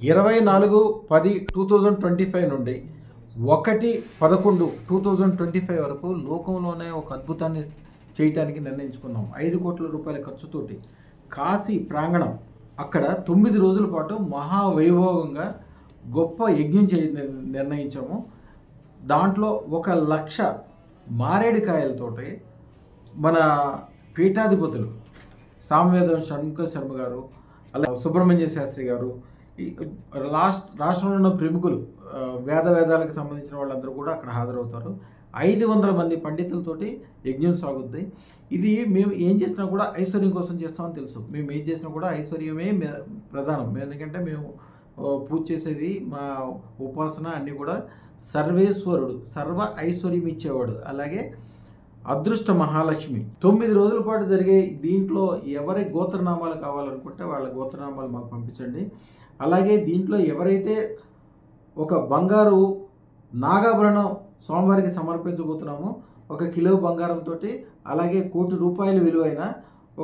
24/10/2025 నుండి 1/11/2025 వరకు లోకంలోనే ఒక అద్భుతాన్ని చేయటానికి నిర్ణయించుకున్నాం. 5 కోట్ల రూపాయల ఖర్చుతోటి కాశీ ప్రాంగణం అక్కడ 9 రోజుల పాటు మహావైభవంగా గొప్ప యజ్ఞం నిర్ణయించాము. దాంట్లో 1,00,000 మారేడుకాయలతోటి మన పీఠాధిపతులు సామవేదం షణ్ముఖ శర్మ గారు, అలా సుబ్రహ్మణ్య శాస్త్రి గారు, రాష్ట్రంలో ఉన్న ప్రముఖులు వేదాలకు సంబంధించిన వాళ్ళందరూ కూడా అక్కడ హాజరవుతారు. 500 మంది పండితులతోటి యజ్ఞం సాగుద్ది. ఇది మేము ఏం చేసినా కూడా ఐశ్వర్యం కోసం చేస్తామని తెలుసు. మేము ఏం చేసినా కూడా ఐశ్వర్యమే ప్రధానం. ఎందుకంటే మేము పూజ చేసేది, మా ఉపాసన అన్నీ కూడా సర్వేశ్వరుడు, సర్వ ఐశ్వర్యం ఇచ్చేవాడు, అలాగే అదృష్ట మహాలక్ష్మి. 9 రోజుల పాటు జరిగే దీంట్లో ఎవరి గోత్రనామాలు కావాలనుకుంటే వాళ్ళ గోత్రనామాలు మాకు పంపించండి. అలాగే దీంట్లో ఎవరైతే ఒక బంగారు నాగాభరణం స్వామివారికి సమర్పించబోతున్నామో, 1 కిలో బంగారంతో, అలాగే 1 కోటి రూపాయలు విలువైన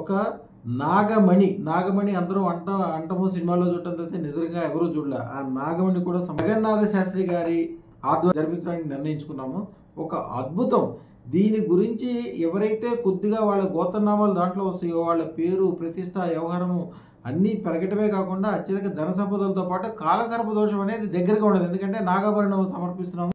ఒక నాగమణి అందరూ అంటము సినిమాలో చూడటం అయితే నిజంగా ఎవరూ చూడలే. ఆ నాగమణి కూడా జగన్నాథ శాస్త్రి గారి ఆధ్వర్యం జరిపించడానికి నిర్ణయించుకున్నాము. ఒక అద్భుతం. దీని గురించి ఎవరైతే కొద్దిగా వాళ్ళ గోత్రనామాలు దాంట్లో వస్తాయో వాళ్ళ పేరు, ప్రతిష్ట, వ్యవహారము అన్నీ పెరగటమే కాకుండా అత్యధిక ధన సంపదలతో పాటు కాలసర్ప దోషం అనేది దగ్గరగా ఉండదు. ఎందుకంటే నాగాభరణం సమర్పిస్తున్నాము.